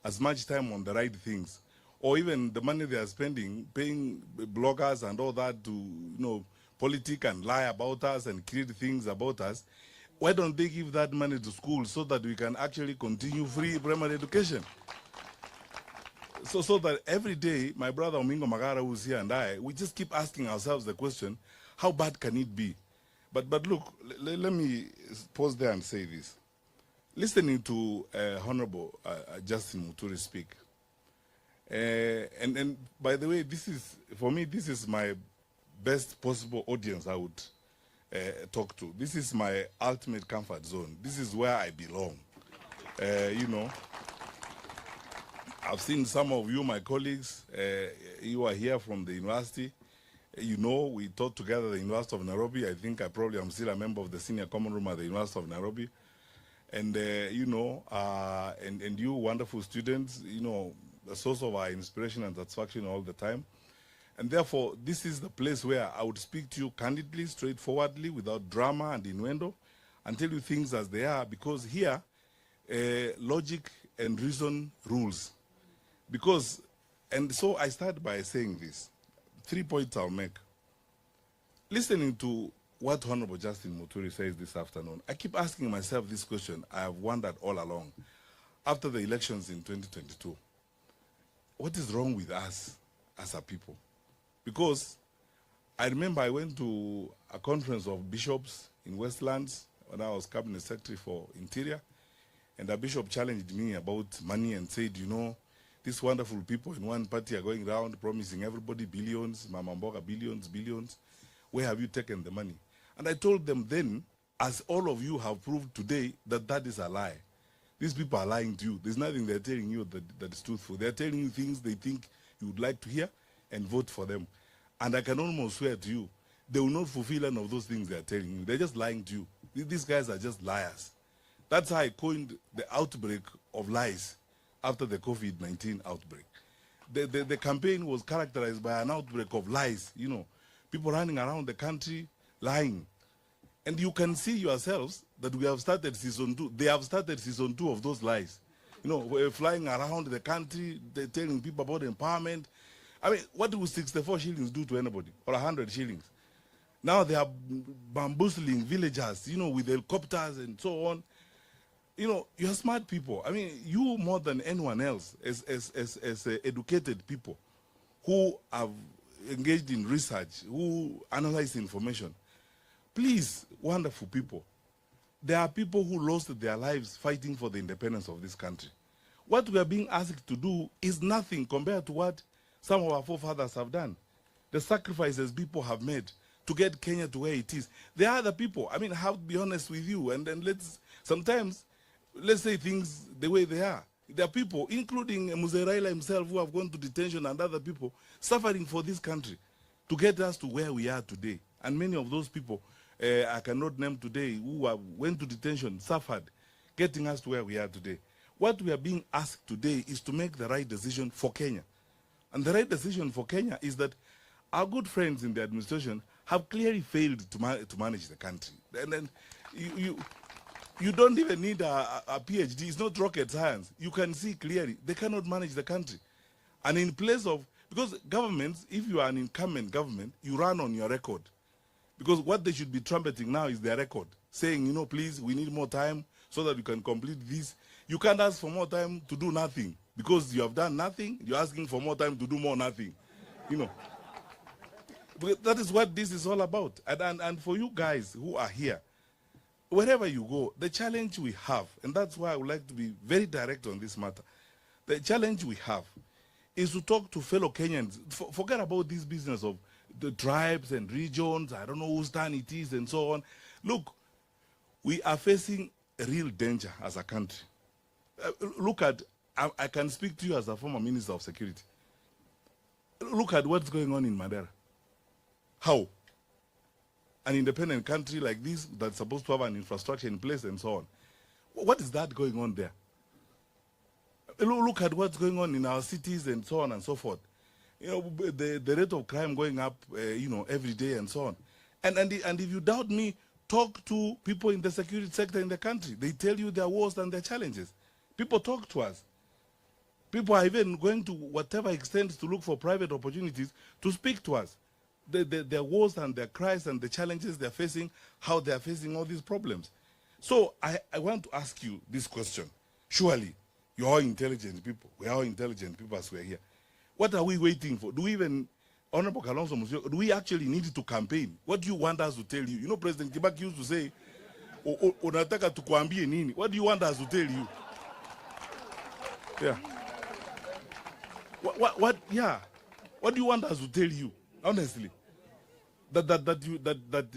as much time on the right things, or even the money they are spending, paying bloggers and all that to, politic and lie about us and create things about us. Why don't they give that money to schools so that we can actually continue free primary education? So that every day, my brother Omingo Magara, who's here, and I, we just keep asking ourselves the question, how bad can it be? But look, let me pause there and say this. Listening to Honorable Justin Muturi speak, and by the way, for me, this is my best possible audience I would talk to. This is my ultimate comfort zone. This is where I belong. I've seen some of you, my colleagues, you are here from the university. We taught together at the University of Nairobi. I think I probably am still a member of the senior common room at the University of Nairobi. And, and you wonderful students, a source of our inspiration and satisfaction all the time. And therefore, this is the place where I would speak to you candidly, straightforwardly, without drama and innuendo, and tell you things as they are, because here, logic and reason rules. And so I start by saying this. 3 points I'll make. Listening to what Honorable Justin Muturi says this afternoon, I keep asking myself this question I have wondered all along. After the elections in 2022, what is wrong with us as a people? Because I remember I went to a conference of bishops in Westlands when I was Cabinet Secretary for Interior, and a bishop challenged me about money and said, these wonderful people in one party are going around promising everybody billions, Mama Mboga billions. Where have you taken the money? And I told them then, as all of you have proved today, that is a lie. These people are lying to you. There's nothing they're telling you that is truthful. They're telling you things they think you would like to hear and vote for them. And I can almost swear to you, they will not fulfill any of those things they're telling you. They're just lying to you. These guys are just liars. That's how I coined the outbreak of lies after the COVID-19 outbreak. The campaign was characterized by an outbreak of lies, people running around the country lying. And you can see yourselves that we have started season 2. They have started season 2 of those lies. We're flying around the country, they're telling people about empowerment. I mean, what do 64 shillings do to anybody? Or 100 shillings? Now they are bamboozling villagers, with helicopters and so on. You're smart people. I mean, you more than anyone else as educated people who have engaged in research, who analyze information. Please, wonderful people, there are people who lost their lives fighting for the independence of this country. What we are being asked to do is nothing compared to what some of our forefathers have done. The sacrifices people have made to get Kenya to where it is. There are other people. I mean, I have to be honest with you, and then sometimes let's say things the way they are. There are people, including Mzee Raila himself, who have gone to detention, and other people suffering for this country to get us to where we are today. And many of those people, I cannot name today, who went to detention, suffered, getting us to where we are today. What we are being asked today is to make the right decision for Kenya. And the right decision for Kenya is that our good friends in the administration have clearly failed to manage the country. And then you don't even need a PhD. It's not rocket science. You can see clearly they cannot manage the country. And in place of, because governments, if you are an incumbent government, you run on your record. Because what they should be trumpeting now is their record, saying, please, we need more time so that we can complete this. You can't ask for more time to do nothing because you have done nothing. You're asking for more time to do more nothing. But that is what this is all about. And for you guys who are here, wherever you go, the challenge we have, and that's why I would like to be very direct on this matter, the challenge we have is to talk to fellow Kenyans. Forget about this business of the tribes and regions, I don't know whose turn it is and so on. Look, we are facing a real danger as a country. Look at, I can speak to you as a former Minister of Security. Look at what's going on in Mandera. How? An independent country like this that's supposed to have an infrastructure in place and so on. What is that going on there? Look at what's going on in our cities and so on and so forth. The rate of crime going up, every day and so on. And if you doubt me, talk to people in the security sector in the country. They tell you their woes and their challenges. People talk to us. People are even going to whatever extent to look for private opportunities to speak to us. Their woes and their cries and the challenges they're facing, how they're facing all these problems. So I want to ask you this question. Surely, you're all intelligent people. We're all intelligent people as we're here. What are we waiting for? Do we even, Honorable Kalonzo Musyoka, do we actually need to campaign? What do you want us to tell you? You know, President Kibaki used to say, unataka tukuambie nini? What do you want us to tell you? Yeah. Yeah. What do you want us to tell you? Honestly. That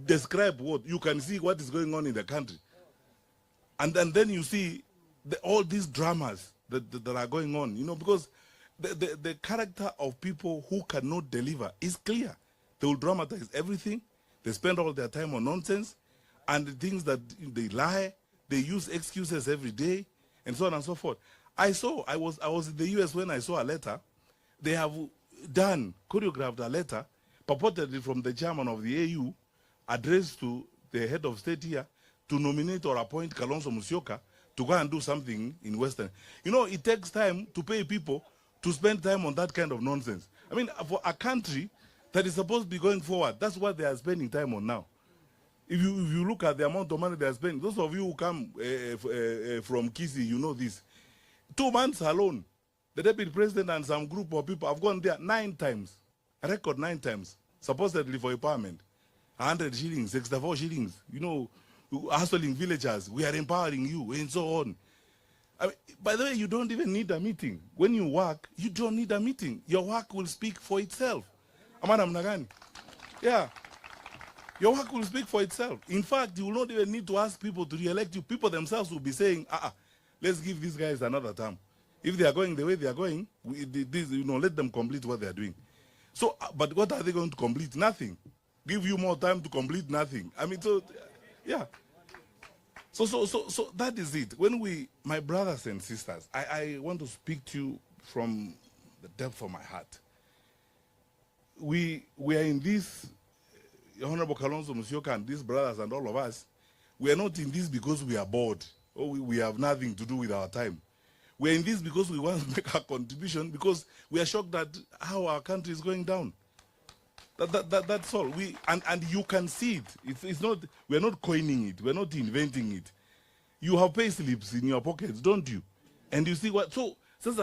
describe what you can see what is going on in the country. And then you see all these dramas that are going on, you know, because the character of people who cannot deliver is clear. They will dramatize everything. They spend all their time on nonsense and the things that they lie. They use excuses every day and so on and so forth. I was in the US when I saw a letter. They have choreographed a letter purportedly from the chairman of the AU addressed to the head of state here to nominate or appoint Kalonzo Musyoka to go and do something in Western. You know, it takes time to pay people to spend time on that kind of nonsense. I mean, for a country that is supposed to be going forward, that's what they are spending time on now. If you look at the amount of money they are spending, those of you who come from Kisi, you know this. 2 months alone, the deputy president and some group of people have gone there 9 times, a record 9 times, supposedly for empowerment. 100 shillings, 64 shillings, you know, hustling villagers, we are empowering you, and so on. I mean, by the way, you don't even need a meeting. When you work, you don't need a meeting. Your work will speak for itself. Amana mnagani? Yeah. Your work will speak for itself. In fact, you will not even need to ask people to re-elect you. People themselves will be saying, let's give these guys another term. If they are going the way they are going, let them complete what they are doing. So, but what are they going to complete? Nothing. Give you more time to complete nothing. I mean, so, yeah. So that is it. When my brothers and sisters, I want to speak to you from the depth of my heart. We are in this, Honorable Kalonzo Musyoka and these brothers and all of us, we are not in this because we are bored or we have nothing to do with our time. We are in this because we want to make a contribution, because we are shocked at how our country is going down. That's all. And you can see it. It's not, we're not coining it. We're not inventing it. You have pay slips in your pockets, don't you? And you see what, so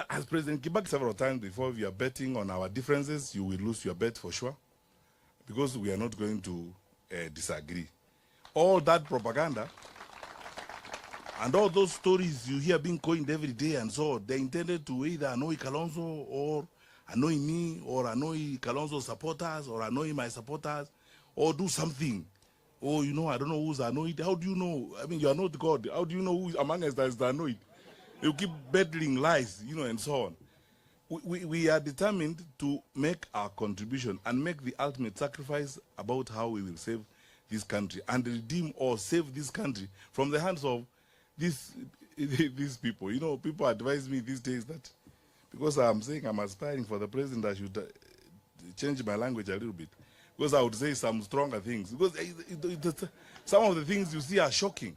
as President Kibaki several times before, we are betting on our differences, you will lose your bet for sure, because we are not going to disagree. All that propaganda and all those stories you hear being coined every day and so, they're intended to either annoy Kalonzo or annoy me or annoy Kalonzo's supporters or annoy my supporters or do something. Oh, you know, I don't know who's annoyed. How do you know? I mean, you are not God. How do you know who among us that is annoyed? You keep peddling lies, you know, and so on. We are determined to make our contribution and make the ultimate sacrifice about how we will save this country and redeem or save this country from the hands of these people. You know, people advise me these days that because I'm saying I'm aspiring for the president, I should change my language a little bit. Because I would say some stronger things. Because some of the things you see are shocking.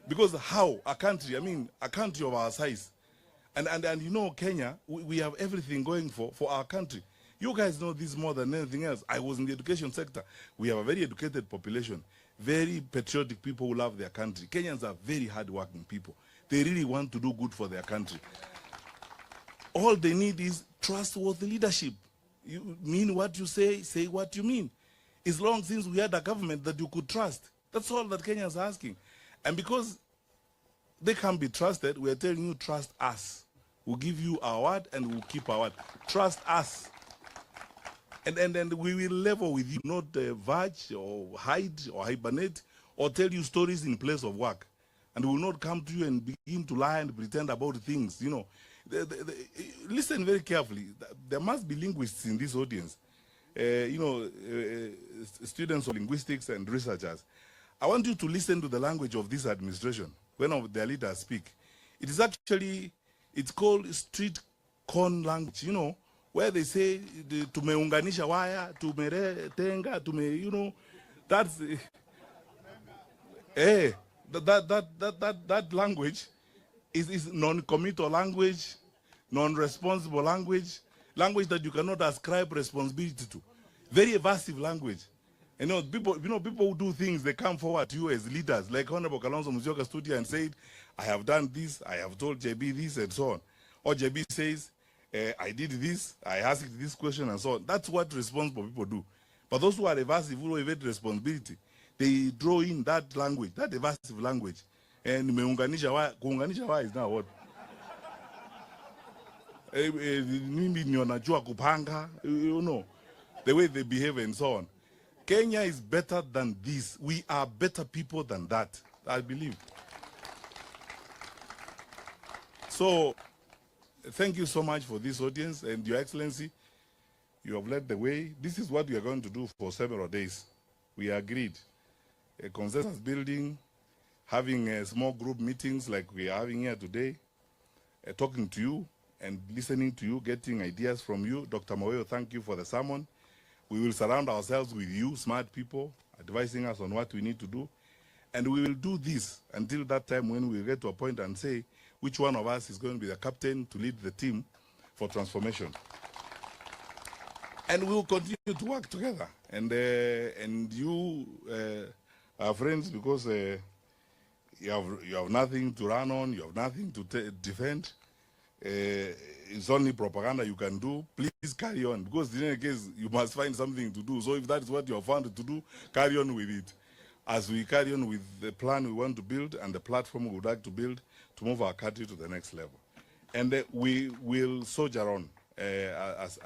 Because how a country, I mean, a country of our size, and you know, Kenya, we have everything going for our country. You guys know this more than anything else. I was in the education sector. We have a very educated population, very patriotic people who love their country. Kenyans are very hardworking people. They really want to do good for their country. All they need is trustworthy leadership. You mean what you say what you mean. It's long since we had a government that you could trust. That's all that Kenyans are asking. And because they can't be trusted, we are telling you, trust us. We'll give you our word and we'll keep our word. Trust us. And then we will level with you, not verge or hide or hibernate or tell you stories in place of work. And we will not come to you and begin to lie and pretend about things, you know. Listen very carefully. There must be linguists in this audience, students of linguistics and researchers. I want you to listen to the language of this administration when their leaders speak. It is actually, it's called street corn language, you know, where they say, tumeunganisha waya, tumetenga, you know, that's, that language is non-committal language. non-responsible language, language that you cannot ascribe responsibility to. Very evasive language. People who do things, they come forward to you as leaders, like Honorable Kalonzo Musyoka stood here and said, I have done this, I have told JB this, and so on. Or JB says, I did this, I asked this question, and so on. That's what responsible people do. But those who are evasive, who evade responsibility, they draw in that language, that evasive language. And kuunganisha wa is now what? The way they behave and so on. Kenya is better than this. We are better people than that, I believe. So, thank you so much for this audience, and Your Excellency, you have led the way. This is what we are going to do for several days. We agreed. A consensus building, having small group meetings like we are having here today, talking to you and listening to you, getting ideas from you. Dr. Moyo, thank you for the sermon. We will surround ourselves with you, smart people, advising us on what we need to do. And we will do this until that time when we get to a point and say which one of us is going to be the captain to lead the team for transformation. And we will continue to work together. And you are friends because you have nothing to run on, you have nothing to defend. It's only propaganda you can do. Please carry on, because in any case, you must find something to do. So if that is what you have found to do, carry on with it. As we carry on with the plan we want to build and the platform we would like to build to move our country to the next level. And we will soldier on as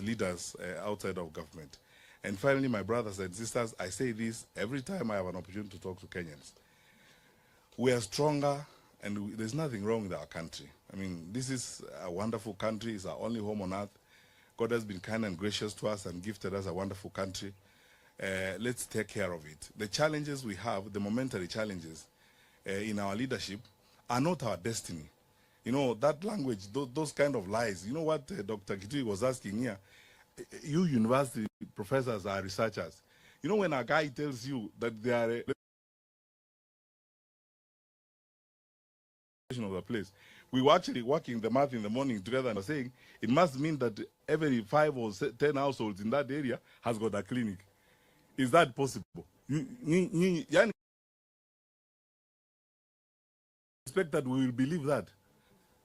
leaders outside of government. And finally, my brothers and sisters, I say this every time I have an opportunity to talk to Kenyans. We are stronger, and there's nothing wrong with our country. I mean, this is a wonderful country. It's our only home on earth. God has been kind and gracious to us and gifted us a wonderful country. Let's take care of it. The challenges we have, the momentary challenges in our leadership, are not our destiny. You know, that language, those kind of lies. You know what Dr. Kitui was asking here? You university professors are researchers. You know, when a guy tells you that they are of the place, we were actually working the math in the morning together and were saying it must mean that every 5 or 10 households in that area has got a clinic. Is that possible? You expect that we will believe that?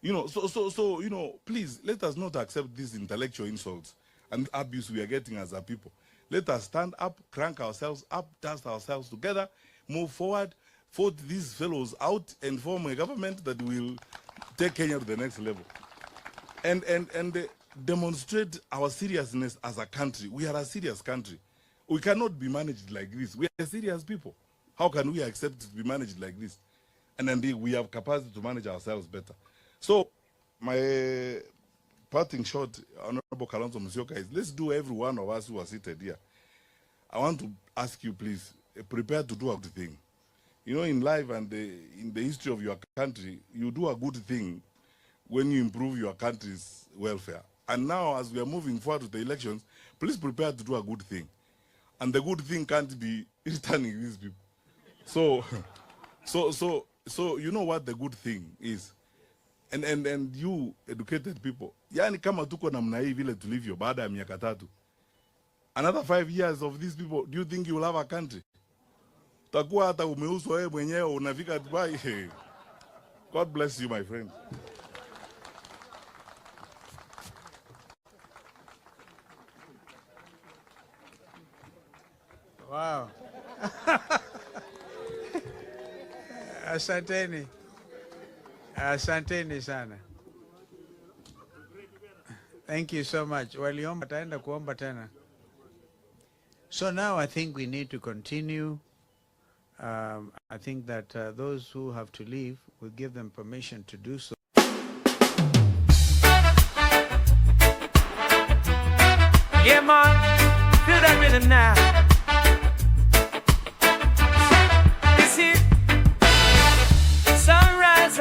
You know, so you know, please let us not accept these intellectual insults and abuse we are getting as a people. Let us stand up, crank ourselves up, dust ourselves together, move forward, vote these fellows out, and form a government that will take Kenya to the next level. And demonstrate our seriousness as a country. We are a serious country. We cannot be managed like this. We are serious people. How can we accept to be managed like this? And indeed, we have capacity to manage ourselves better. So, my parting shot, Honorable Kalonzo Musyoka, is let's do every one of us who are seated here. I want to ask you, please, prepare to do a good thing. You know, in life and in the history of your country, you do a good thing when you improve your country's welfare. And now, as we are moving forward to the elections, please prepare to do a good thing. And the good thing can't be returning these people. So you know what the good thing is. And you educated people. Yani kama tuko namna hii vile tulivyo baada ya miaka 3. Another 5 years of these people, do you think you will have a country? Takuwa hata umeuswa wewe mwenyewe unafika Dubai. God bless you, my friend. Wow. Asanteni. Asanteni sana. Thank you so much. Waliomba taenda kuomba tena. So now I think we need to continue. I think that those who have to leave, we'll give them permission to do so. Yeah, man, feel that rhythm now. This is sunrise.